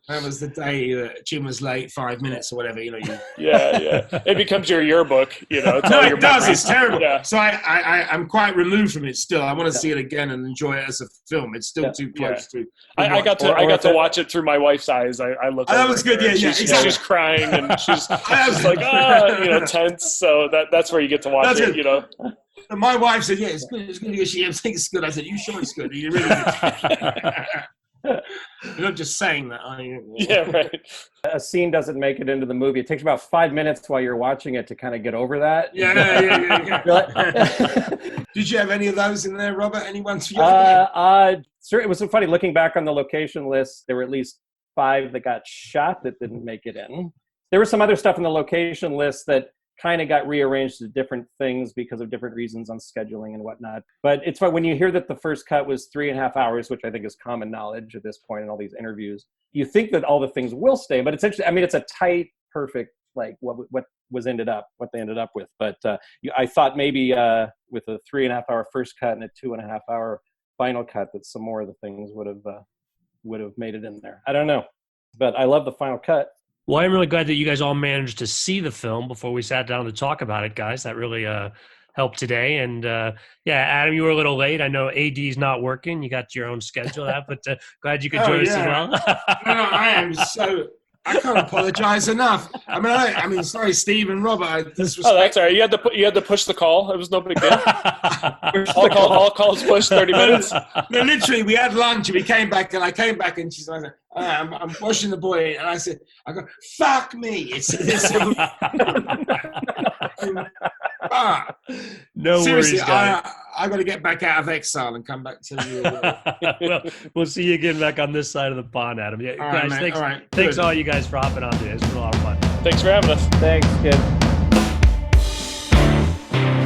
Speaker 4: That was the day that Jim was late 5 minutes or whatever. Yeah.
Speaker 2: It becomes your yearbook. It's
Speaker 4: no,
Speaker 2: all
Speaker 4: it
Speaker 2: your
Speaker 4: does.
Speaker 2: memories.
Speaker 4: It's terrible.
Speaker 2: Yeah.
Speaker 4: So I'm quite removed from it still. I want to see it again and enjoy it as a film. It's still too close to.
Speaker 2: I got to watch it through my wife's eyes. I looked.
Speaker 4: That was good. Yeah, exactly.
Speaker 2: She's crying and she's like, tense. So that's where you get to watch it.
Speaker 4: And my wife said, "Yeah, it's good. It's good." She thinks it's good. I said, "You sure it's good? Are you really good?" You're not just saying that, are you?
Speaker 2: Yeah, right.
Speaker 3: A scene doesn't make it into the movie. It takes about 5 minutes while you're watching it to kind of get over that.
Speaker 4: Yeah. Did you have any of those in there, Robert? Anyone for you?
Speaker 3: It was so funny looking back on the location list. There were at least 5 that got shot that didn't make it in. There was some other stuff in the location list that kind of got rearranged to different things because of different reasons on scheduling and whatnot. But it's fun when you hear that the first cut was 3.5 hours, which I think is common knowledge at this point in all these interviews. You think that all the things will stay, but it's actually, it's a tight, perfect, like what they ended up with. But I thought maybe with a 3.5 hour first cut and a 2.5 hour final cut that some more of the things would have made it in there. I don't know, but I love the final cut.
Speaker 1: Well, I'm really glad that you guys all managed to see the film before we sat down to talk about it, guys. That really helped today. And Adam, you were a little late. I know AD's not working. You got your own schedule, but glad you could join us as well.
Speaker 4: No, I am so. I can't apologize enough. I mean, sorry, Steve and Robert.
Speaker 2: That's all right. You had to push the call. It was no big deal. all calls pushed 30 minutes.
Speaker 4: No, literally, we had lunch and we came back, and I came back and she's like, I'm washing the boy, and I go, fuck me.
Speaker 1: No
Speaker 4: seriously,
Speaker 1: worries, guys.
Speaker 4: I got to get back out of exile and come back to you.
Speaker 1: Well, we'll see you again back on this side of the pond, Adam. Yeah,
Speaker 4: all
Speaker 1: guys,
Speaker 4: right,
Speaker 1: thanks all you guys for hopping on today. It's been a lot of fun.
Speaker 2: Thanks for having us.
Speaker 3: Thanks, kid.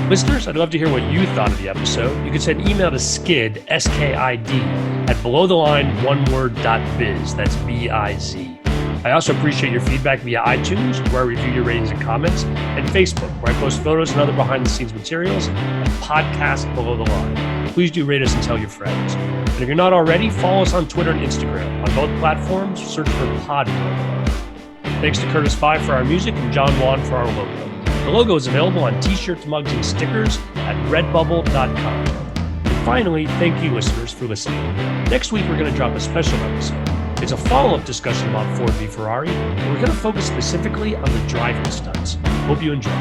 Speaker 1: Listeners, I'd love to hear what you thought of the episode. You can send an email to skid, S-K-I-D, at belowtheline.biz. That's B-I-Z. I also appreciate your feedback via iTunes, where I review your ratings and comments, and Facebook, where I post photos and other behind-the-scenes materials, and podcast Below the Line. Please do rate us and tell your friends. And if you're not already, follow us on Twitter and Instagram. On both platforms, search for Pod Below the Line. Thanks to Curtis Five for our music and John Wan for our logo. The logo is available on t-shirts, mugs, and stickers at redbubble.com. And finally, thank you, listeners, for listening. Next week, we're going to drop a special episode. It's a follow-up discussion about Ford v Ferrari, and we're going to focus specifically on the driving stunts. Hope you enjoy.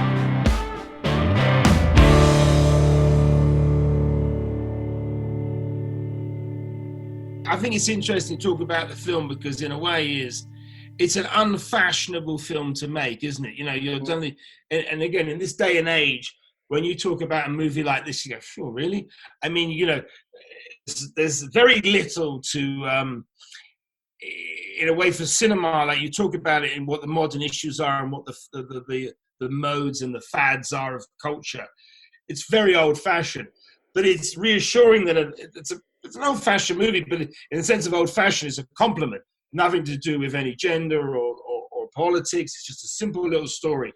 Speaker 4: I think it's interesting to talk about the film because in a way it's an unfashionable film to make, isn't it? You know, you're done, and again, in this day and age, when you talk about a movie like this, you go, sure, really? I mean, you know, there's very little to, in a way, for cinema. Like you talk about it in what the modern issues are and what the modes and the fads are of culture. It's very old-fashioned, but it's reassuring that it's an old-fashioned movie, but in the sense of old-fashioned, it's a compliment. Nothing to do with any gender or politics. It's just a simple little story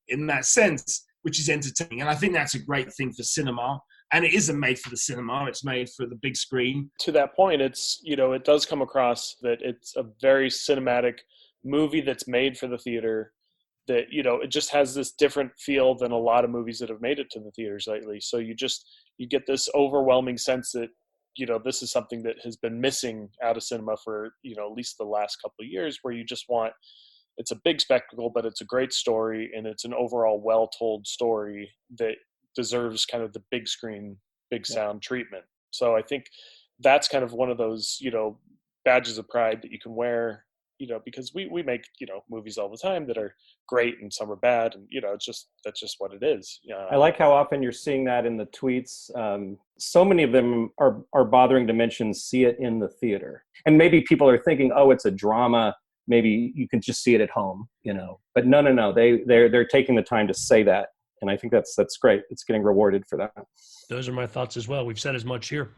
Speaker 4: in that sense, which is entertaining. And I think that's a great thing for cinema. And it isn't made for the cinema. It's made for the big screen.
Speaker 2: To that point, it's, you know, it does come across that it's a very cinematic movie that's made for the theater, that, you know, it just has this different feel than a lot of movies that have made it to the theaters lately. So you get this overwhelming sense that, you know, this is something that has been missing out of cinema for, you know, at least the last couple of years, where you just want, it's a big spectacle, but it's a great story, and it's an overall well-told story that deserves kind of the big screen, big sound treatment. So I think that's kind of one of those, you know, badges of pride that you can wear, you know, because we make, you know, movies all the time that are great and some are bad, and, you know, that's just what it is.
Speaker 3: I like how often you're seeing that in the tweets. So many of them are bothering to mention see it in the theater. And maybe people are thinking, oh, it's a drama, maybe you can just see it at home, you know. But no, they're taking the time to say that. And I think that's great. It's getting rewarded for that.
Speaker 1: Those are my thoughts as well. We've said as much here.